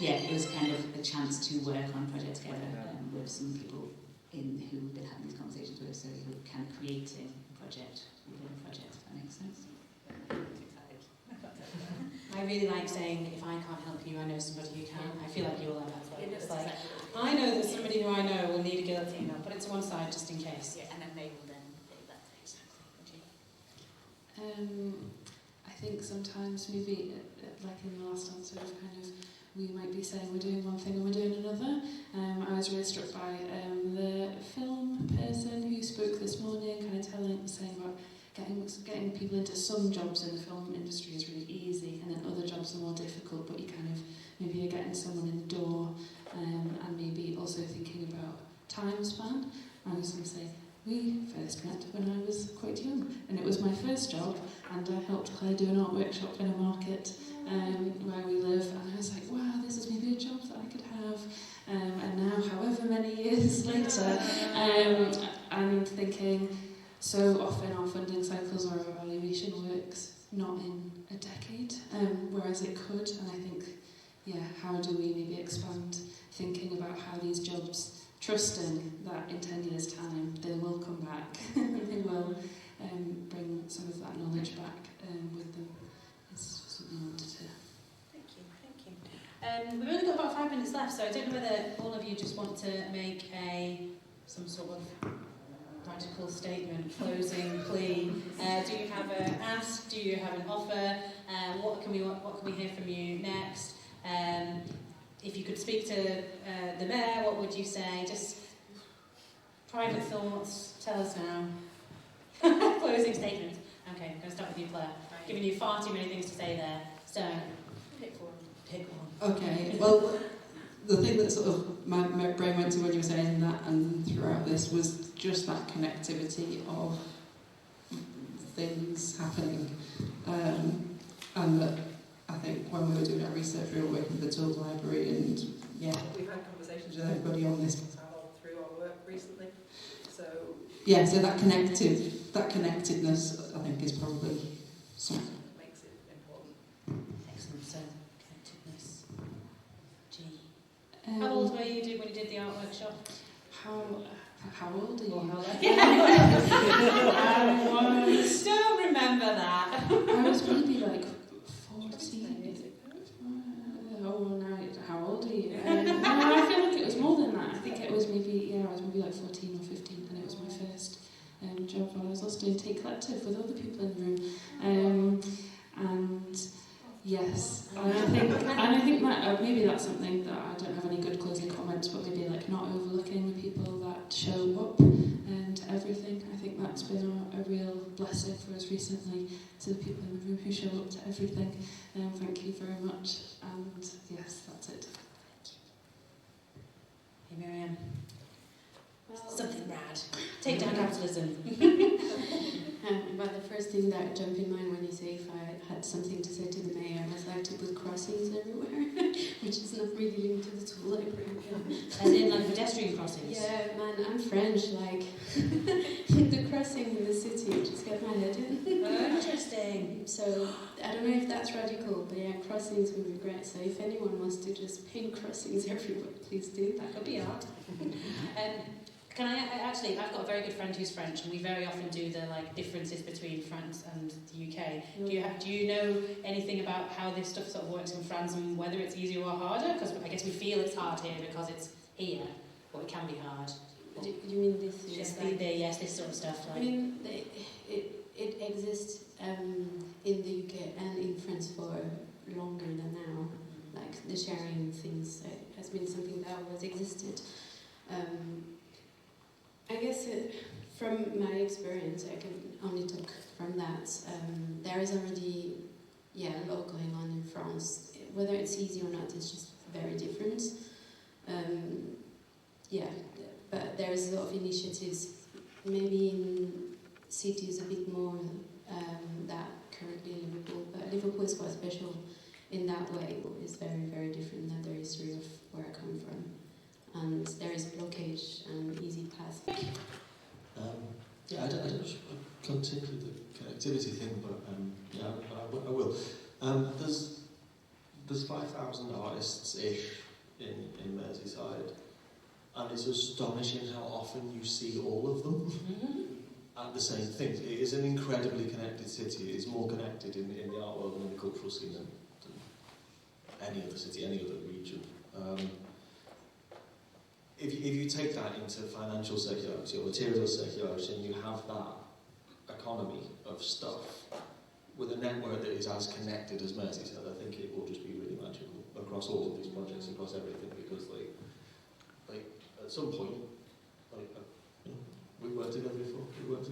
[SPEAKER 10] Yeah, it was kind of a chance to work on projects together with some people who we've been having these conversations with, so who are kind of creating a project within a project, if that makes sense.
[SPEAKER 1] I really like saying, if I can't help you, I know somebody who can. I feel like you all have that as well. It's like, I know that somebody who I know will need a guillotine. I'll put it to one side just in case.
[SPEAKER 10] Yeah, and then they will then do that. Exactly.
[SPEAKER 5] I think sometimes maybe, like in the last answer, kind of, we might be saying we're doing one thing and we're doing another. I was really struck by the film person who spoke this morning, kind of saying about getting people into some jobs in the film industry is really easy, and then other jobs are more difficult, but you kind of, maybe you're getting someone in the door, and maybe also thinking about time span. I was going to say, we first met when I was quite young, and it was my first job, and I helped Claire do an art workshop in a market where we live, and I was like, wow, this is maybe a job that I could have. And now, however many years later, I'm thinking, so often our funding cycles or evaluation works not in a decade, whereas it could, and I think, yeah, how do we maybe expand thinking about how these jobs, trusting that in 10 years' time they will come back and they will bring some of that knowledge back with them, is something I wanted to...
[SPEAKER 1] Thank you. We've only got about 5 minutes left, so I don't know whether all of you just want to make some sort of radical statement, closing plea. Do you have an ask? Do you have an offer? What can we hear from you next? If you could speak to the mayor, what would you say? Just private thoughts. Tell us now. Closing statement. Okay, I'm going to start with you, Claire. Giving you far too many things to say there. So, pick one. Pick one.
[SPEAKER 6] Okay, well, the thing that sort of my brain went to when you were saying that and throughout this was just that connectivity of things happening. And that I think when we were doing our research, we were working with the Tools Library, and yeah,
[SPEAKER 15] we've had conversations
[SPEAKER 6] with everybody on this
[SPEAKER 15] through our work recently. So
[SPEAKER 6] yeah, so that connectedness, I think, is probably something.
[SPEAKER 15] Makes it important.
[SPEAKER 1] Excellent. So connectedness. G. How old were you when you did the art workshop?
[SPEAKER 6] How old are you?
[SPEAKER 1] I don't remember that.
[SPEAKER 5] I was maybe like 14. Oh, now, how old are you? No, I feel like it was more than that. I think it was maybe, I was maybe like 14 or 15, and it was my first job while I was also doing Take Collective with other people in the room. And yes, and I think that maybe that's something that I don't have any good closing comments, but maybe like not overlooking the people that show up to everything. I think that's been a real blessing for us recently, to the people in the room who show up to everything. Thank you very much. And yes, that's it.
[SPEAKER 1] Hey Miriam. Something rad. Take down capitalism.
[SPEAKER 3] Well, the first thing that jumped in mind when you say if I had something to say to the mayor was like to put crossings everywhere, which is not really linked to the tool library.
[SPEAKER 1] As in like pedestrian crossings?
[SPEAKER 3] Yeah, man, I'm French, like the crossing in the city, just get my head in.
[SPEAKER 1] Interesting.
[SPEAKER 3] So I don't know if that's radical, but yeah, crossings would be great. So if anyone wants to just paint crossings everywhere, please do.
[SPEAKER 1] That could be art. Can I actually? I've got a very good friend who's French, and we very often do the differences between France and the UK. Do you know anything about how this stuff sort of works in France and whether it's easier or harder? Because I guess we feel it's hard here because it's here, but it can be hard.
[SPEAKER 3] Do you mean this?
[SPEAKER 1] Yes, this sort of stuff.
[SPEAKER 3] I mean, it exists in the UK and in France for longer than now. Like the sharing things has been something that always existed. I guess from my experience, I can only talk from that. There is already a lot going on in France. Whether it's easy or not is just very different. But there's a lot of initiatives, maybe in cities a bit more that currently in Liverpool, but Liverpool is quite special in that way. It's very, very different than the history of where I come from. And there is blockage and easy path.
[SPEAKER 2] I don't continue the connectivity thing, but I will. There's 5,000 artists-ish in Merseyside, and it's astonishing how often you see all of them at the same thing. It is an incredibly connected city. It is more connected in the art world and in the cultural scene than any other city, any other region. If you take that into financial circularity or material circularity, and you have that economy of stuff with a network that is as connected as Merseyside, I think it will just be really magical across all of these projects, across everything, because like at some point, we worked together before. We worked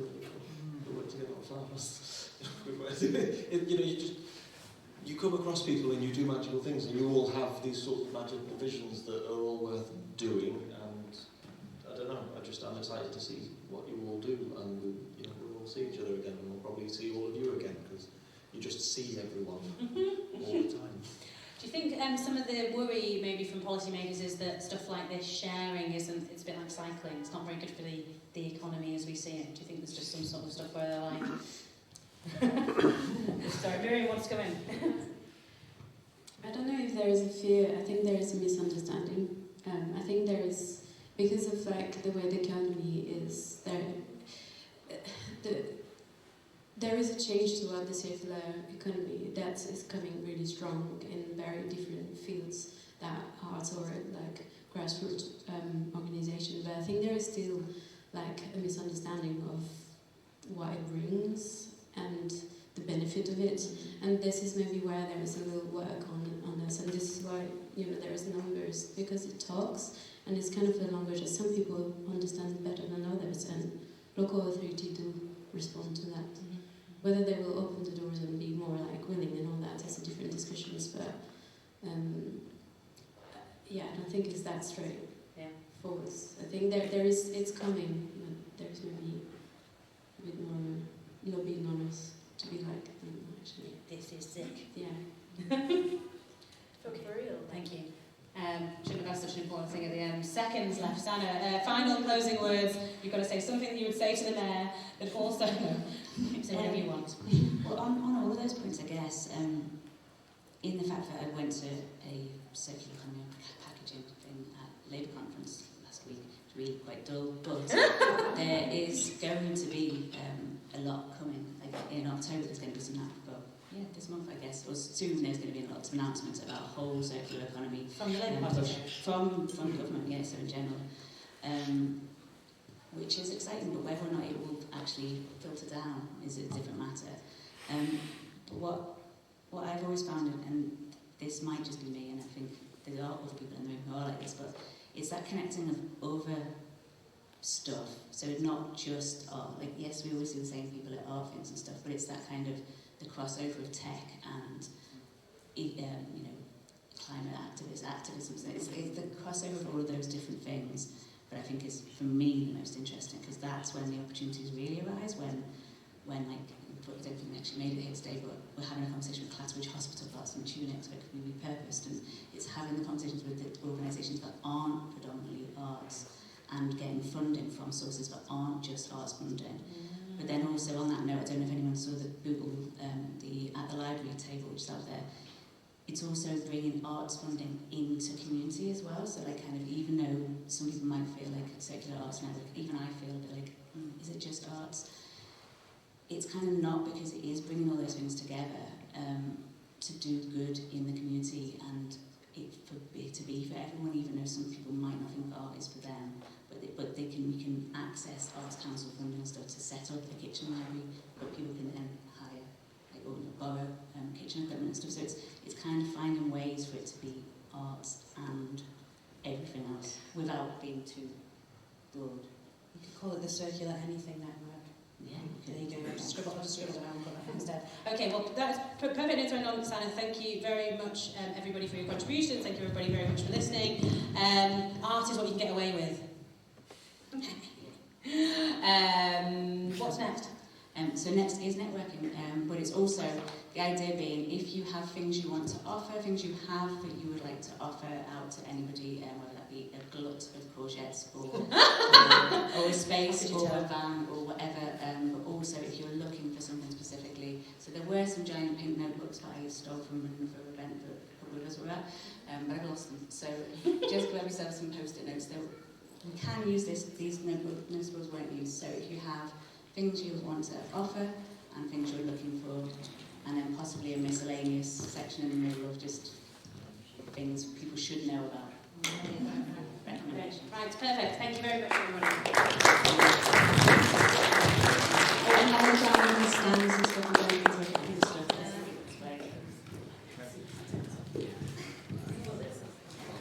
[SPEAKER 2] together on farms. We worked together. You come across people and you do magical things, and you all have these sort of magical visions that are all worth doing. And I don't know. I'm excited to see what you all do, and we'll all see each other again, and we'll probably see all of you again, because you just see everyone all the time.
[SPEAKER 4] Do you think some of the worry maybe from policymakers is that stuff like this sharing it's a bit like cycling, it's not very good for the economy as we see it? Do you think there's just some sort of stuff where they're like... Sorry, Miriam wants to go in.
[SPEAKER 3] I don't know if there is a fear. I think there is a misunderstanding. I think there is, because of like the way the economy is, there is a change toward the circular economy that is coming really strong in very different fields, that art or like grassroots organization. But I think there is still like a misunderstanding of what it brings and the benefit of it, and this is maybe where there is a little work on this, and this is why there is numbers, because it talks and it's kind of a language that some people understand better than others, and local authority do respond to that. Whether they will open the doors and be more like willing and all that's a different discussions, but I don't think it's that straight forwards. I think it's coming, but there's maybe a bit more lobbying on us to be like, actually,
[SPEAKER 4] this is sick.
[SPEAKER 3] Yeah.
[SPEAKER 4] For real. Thank you. Shouldn't have asked such an important thing at the end. Seconds left. Sana, final closing words. You've got to say something that you would say to the mayor, but also say whatever you want.
[SPEAKER 10] Well, on all of those points, I guess, in the fact that I went to a circular economy packaging thing at Labour conference last week, it's really quite dull, but there is going to be a lot coming. Like in October, there's going to be some this month, I guess, or soon there's going to be lots of announcements about a whole circular economy.
[SPEAKER 4] From the Labour Party?
[SPEAKER 10] From government, yeah, so in general. Which is exciting, but whether or not it will actually filter down is a different matter. But what I've always found, and this might just be me, and I think there are other people in the room who are like this, but it's that connecting of other stuff. So not just art. Like, yes, we always see the same people at art things and stuff, but it's that kind of the crossover of tech and climate activism. So it's the crossover of all of those different things. But I think is, for me, the most interesting, because that's when the opportunities really arise, when like, I don't think we actually made it here today, but we're having a conversation with Clatteridge Hospital about some tunics that could be repurposed, and it's having the conversations with the organisations that aren't predominantly arts, and getting funding from sources that aren't just arts funding. But then also on that note, I don't know if anyone saw the Google, at the library table, which is out there, it's also bringing arts funding into community as well. So like kind of, even though some people might feel like circular arts network, even I feel a bit like, is it just arts? It's kind of not, because it is bringing all those things together to do good in the community, and it to be for everyone, even though some people might not think art is for them. But we can access Arts Council funding and stuff to set up the kitchen library, but people can then hire, like, or borrow kitchen equipment and stuff. So it's kind of finding ways for it to be arts and everything else without being too broad.
[SPEAKER 1] You could call it the Circular Anything Network.
[SPEAKER 4] Yeah, there you go. I'll just scribble down and put that instead. Okay, well, that's perfect notes to end on, Simon. Thank you very much, everybody, for your contributions. Thank you, everybody, very much for listening. Art is what you can get away with. What's next?
[SPEAKER 10] So next is networking, but it's also the idea being if you have things you want to offer, things you have that you would like to offer out to anybody, whether that be a glut of courgettes or a space or a van or whatever, but also if you're looking for something specifically. So there were some giant pink notebooks that I stole from another event that a couple of us were at, but I've lost them. So just grab yourself some post-it notes. We can use these notebooks weren't used. So if you have things you want to offer and things you're looking for, and then possibly a miscellaneous section in the middle of just things people should know about. Recommendations.
[SPEAKER 4] Right, perfect. Thank you very much, everybody.
[SPEAKER 10] And stands and stuff.